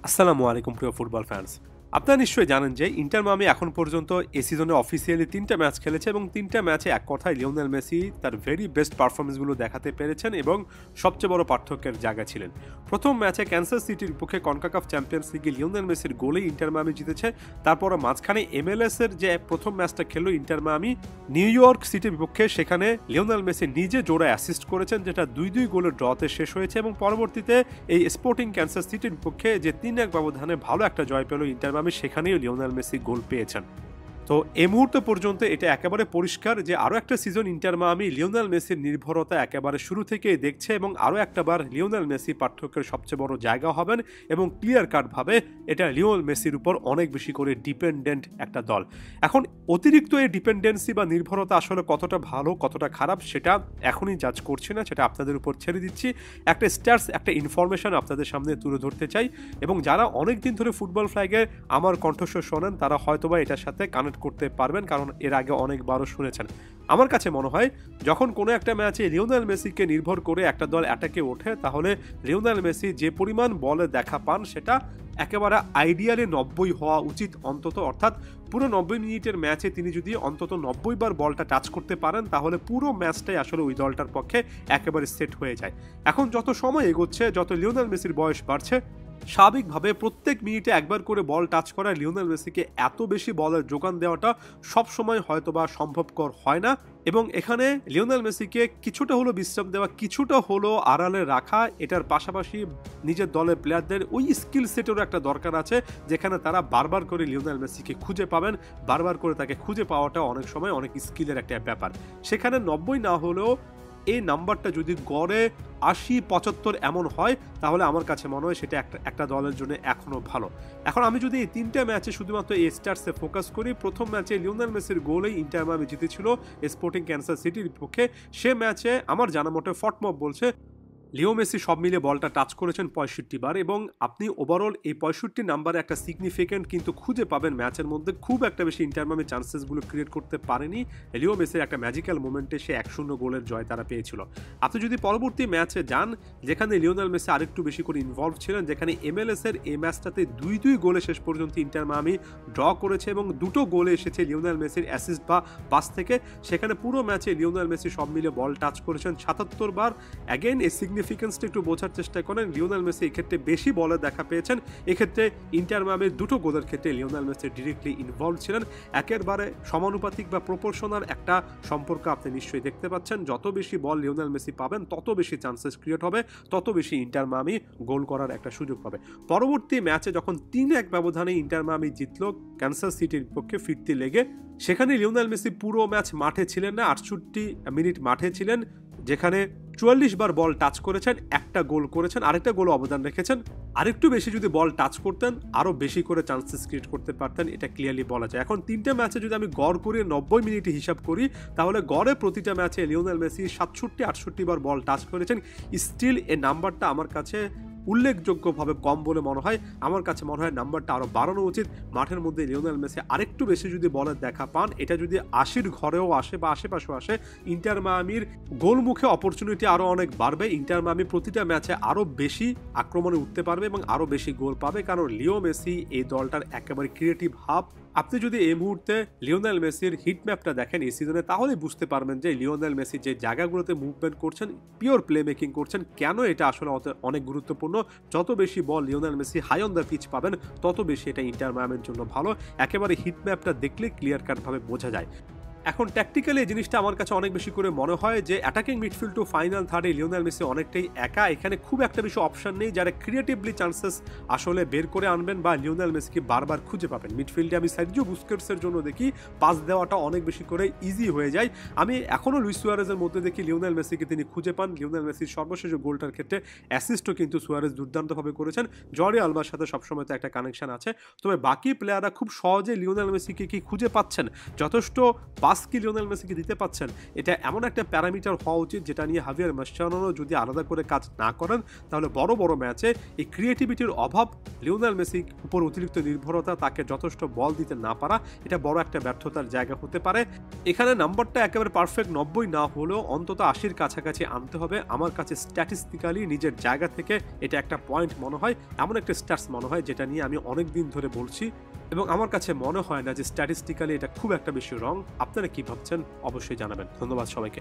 আসসালামু আলাইকুম প্রিয় ফুটবল ফ্যান্স। আপনারা নিশ্চয়ই জানেন যে ইন্টার মায়ামি এখন পর্যন্ত এই সিজনে অফিসিয়ালি ৩টা ম্যাচ খেলেছে এবং ৩টা ম্যাচে এক কথায় লিওনেল মেসি তার ভেরি বেস্ট পারফরমেন্সগুলো দেখাতে পেরেছেন এবং সবচেয়ে বড় পার্থক্যের জায়গা ছিলেন। প্রথম ম্যাচে ক্যানসাস সিটির বিপক্ষে কনকাকাফ চ্যাম্পিয়ন্স লিগে লিওনেল মেসির গোলেই ইন্টার মায়ামি জিতেছে। তারপর মাঝখানে MLS এর যে প্রথম ম্যাচটা খেললো ইন্টার মায়ামি নিউ ইয়র্ক সিটির বিপক্ষে, সেখানে লিওনেল মেসি নিজে জোড়া অ্যাসিস্ট করেছেন, যেটা ২-২ গোলের ড্রতে শেষ হয়েছে এবং পরবর্তীতে এই স্পোর্টিং ক্যানসাস সিটির বিপক্ষে যে ৩-১ ব্যবধানে ভালো একটা জয় পেল ইন্টার মায়ামি, সেখানেও লিওনেল মেসি গোল পেয়েছেন। তো এই মুহূর্ত পর্যন্ত এটা একেবারে পরিষ্কার যে আরও একটা সিজন ইন্টার মায়ামি লিওনেল মেসির নির্ভরতা একেবারে শুরু থেকেই দেখছে এবং আরও একটাবার লিওনেল মেসি পার্থক্যের সবচেয়ে বড় জায়গা হবেন এবং ক্লিয়ার কাটভাবে এটা লিওনেল মেসির উপর অনেক বেশি করে ডিপেন্ডেন্ট একটা দল। এখন অতিরিক্ত এই ডিপেন্ডেন্সি বা নির্ভরতা আসলে কতটা ভালো কতটা খারাপ সেটা এখনই জাজ করছি না, সেটা আপনাদের উপর ছেড়ে দিচ্ছি। একটা স্ট্যাটস, একটা ইনফরমেশন আপনাদের সামনে তুলে ধরতে চাই এবং যারা অনেক দিন ধরে ফুটবল ফ্ল্যাগে আমার কণ্ঠস্বর শোনেন তারা হয়তোবা এটার সাথে কানেক্ট করতে পারবেন, কারণ এর আগে অনেকবারও শুনেছেন। আমার কাছে মনে হয় যখন কোনো একটা ম্যাচে লিওনেল মেসিকে নির্ভর করে একটা দল অ্যাটাকে ওঠে, তাহলে লিওনেল মেসি যে পরিমাণ বলে দেখা পান সেটা একেবারে আইডিয়ালি 90 হওয়া উচিত অন্তত। অর্থাৎ পুরো 90 মিনিটের ম্যাচে তিনি যদি অন্তত 90 বার বলটা টাচ করতে পারেন তাহলে পুরো ম্যাচটাই আসলে ওই দলটার পক্ষে একেবারে সেট হয়ে যায়। এখন যত সময় এগোচ্ছে, যত লিওনেল মেসির বয়স বাড়ছে, স্বাভাবিকভাবে প্রত্যেক মিনিটে একবার করে বল টাচ করা লিওনেল মেসিকে এত বেশি বলের যোগান দেওয়াটা সবসময় হয়তোবা সম্ভবকর হয় না এবং এখানে লিওনেল মেসিকে কিছুটা হলো বিশ্রাম দেওয়া, কিছুটা হলো আড়ালে রাখা, এটার পাশাপাশি নিজের দলের প্লেয়ারদের ওই স্কিল সেটেরও একটা দরকার আছে যেখানে তারা বারবার করে লিওনেল মেসিকে খুঁজে পাবেন। বারবার করে তাকে খুঁজে পাওয়াটা অনেক সময় অনেক স্কিলের একটা ব্যাপার। সেখানে 90 না হলেও এই নাম্বারটা যদি গড়ে 80-75 এমন হয় তাহলে আমার কাছে মনে হয় সেটা একটা দলের জন্য এখনও ভালো। এখন আমি যদি এই 3টে ম্যাচে শুধুমাত্র এই স্টার্সে ফোকাস করি, প্রথম ম্যাচে লিওনেল মেসির গোলেই ইন্টার মায়ামি জিতেছিল স্পোর্টিং ক্যানসাস সিটির বিপক্ষে। সে ম্যাচে আমার জানা মতে ফটমপ বলছে লিও মেসি সব মিলে বলটা টাচ করেছেন 65 বার এবং আপনি ওভারঅল এই 65 নাম্বারে একটা সিগনিফিকেন্ট কিন্তু খুঁজে পাবেন ম্যাচের মধ্যে। খুব একটা বেশি ইন্টার মায়ামি চান্সেসগুলো ক্রিয়েট করতে পারেনি। লিও মেসির একটা ম্যাজিক্যাল মোমেন্টে সে 1-0 গোলের জয় তারা পেয়েছিল। আপনি যদি পরবর্তী ম্যাচে যান যেখানে লিওনেল মেসি আরেকটু বেশি করে ইনভলভ ছিলেন, যেখানে MLS এর এই ম্যাচটাতে 2-2 গোলে শেষ পর্যন্ত ইন্টার মায়ামি ড্র করেছে এবং দুটো গোলে এসেছে লিওনেল মেসির অ্যাসিস্ট বা পাস থেকে। সেখানে পুরো ম্যাচে লিওনেল মেসি সব মিলে বল টাচ করেছেন 77 বার। অ্যাগেন এই সিগনিফিকেন্সটা একটু বোঝার চেষ্টা করেন। লিওনেল মেসি এক্ষেত্রে বেশি বলে দেখা পেয়েছেন, এক্ষেত্রে ইন্টার মায়ামির দুটো গোলের ক্ষেত্রে লিওনেল মেসি ডিরেক্টলি ইনভলভ ছিলেন। একেবারে সমানুপাতিক বা প্রপোর্শনাল একটা সম্পর্ক আপনি নিশ্চয়ই দেখতে পাচ্ছেন। যত বেশি বল লিওনেল মেসি পাবেন তত বেশি চান্সেস ক্রিয়েট হবে, তত বেশি ইন্টার মায়ামি গোল করার একটা সুযোগ পাবে। পরবর্তী ম্যাচে যখন 3-1 ব্যবধানে ইন্টার মায়ামি জিতল ক্যানসাস সিটির পক্ষে ফিরতি লেগে, সেখানে লিওনেল মেসি পুরো ম্যাচ মাঠে ছিলেন না, 68 মিনিট মাঠে ছিলেন, যেখানে 44 বার বল টাচ করেছেন, একটা গোল করেছেন, আরেকটা গোল অবদান রেখেছেন। আরেকটু বেশি যদি বল টাচ করতেন আরও বেশি করে চান্সেস ক্রিয়েট করতে পারতেন, এটা ক্লিয়ারলি বলা যায়। এখন 3টে ম্যাচে যদি আমি গড় করে 90 মিনিটে হিসাব করি তাহলে গড়ে প্রতিটা ম্যাচে লিওনেল মেসি 67-68 বার বল টাচ করেছেন। স্টিল এই নাম্বারটা আমার কাছে উল্লেখযোগ্যভাবে কম বলে মনে হয়। আমার কাছে মনে হয় নাম্বারটা আরও বাড়ানো উচিত। মাঠের মধ্যে লিওনেল মেসি আরেকটু বেশি যদি বলের দেখা পান, এটা যদি 80-র ঘরেও আসে বা আশেপাশেও আসে, ইন্টার মায়ামির গোলমুখে অপরচুনিটি আরও অনেক বাড়বে। ইন্টার মায়ামি প্রতিটা ম্যাচে আরও বেশি আক্রমণে উঠতে পারবে এবং আরও বেশি গোল পাবে, কারণ লিও মেসি এই দলটার একেবারে ক্রিয়েটিভ হাব। আপনি যদি এই মুহূর্তে লিওনেল মেসির হিট ম্যাপটা দেখেন এই সিজনে, তাহলে বুঝতে পারবেন যে লিওনেল মেসি যে জায়গাগুলোতে মুভমেন্ট করছেন, পিওর প্লে মেকিং করছেন, কেন এটা আসলে অনেক গুরুত্বপূর্ণ। যত বেশি ball Lionel Messi high on the pitch পাবেন তত বেশি এটা ইন্টার মায়ামির জন্য ভালো। একেবারে হিট ম্যাপটা দেখলে ক্লিয়ার কাটভাবে বোঝা যায়। এখন ট্যাকটিক্যালি এই জিনিসটা আমার কাছে অনেক বেশি করে মনে হয় যে অ্যাটাকিং মিডফিল্ড টু ফাইনাল থার্ডে লিওনেল মেসি অনেকটাই একা। এখানে খুব একটা বেশি অপশন নেই যারা ক্রিয়েটিভলি চান্সেস আসলে বের করে আনবেন বা লিওনেল মেসিকে বারবার খুঁজে পাবেন। মিডফিল্ডে আমি সার্জিও বুস্কেটসের জন্য দেখি পাস দেওয়াটা অনেক বেশি করে ইজি হয়ে যায়। আমি এখনও লুইস সুয়ারেজের মধ্যে দেখি লিওনেল মেসিকে তিনি খুঁজে পান। লিওনেল মেসির সর্বশেষ গোলটার ক্ষেত্রে অ্যাসিস্টও কিন্তু সুয়ারেজ দুর্দান্তভাবে করেছেন। জর্ডি আলবার সাথে সবসময় তো একটা কানেকশন আছে, তবে বাকি প্লেয়াররা খুব সহজে লিওনেল মেসিকে কি খুঁজে পাচ্ছেন, যথেষ্ট পাস পাস কি লিওনেল মেসিকে দিতে পাচ্ছেন, এটা এমন একটা প্যারামিটার হওয়া উচিত যেটা নিয়ে হাভিয়ার মাসচানোও যদি আলাদা করে কাজ না করেন, তাহলে বড় বড় ম্যাচে এই ক্রিয়েটিভিটির অভাব, লিওনেল মেসির উপর অতিরিক্ত নির্ভরতা, তাকে যথেষ্ট বল দিতে না পারা, এটা বড় একটা ব্যর্থতার জায়গা হতে পারে। এখানে নাম্বারটা একেবারে পারফেক্ট 90 না হলেও অন্তত 80-র কাছাকাছি আনতে হবে। আমার কাছে স্ট্যাটিস্টিক্যালি নিজের জায়গা থেকে এটা একটা পয়েন্ট মনে হয়, এমন একটা স্ট্যাটস মনে হয় যেটা নিয়ে আমি অনেক দিন ধরে বলছি, এবং আমার কাছে মনে হয় না যে স্ট্যাটিস্টিক্যালি এটা খুব একটা বেশি রং। আপনারা কি ভাবছেন অবশ্যই জানাবেন। ধন্যবাদ সবাইকে।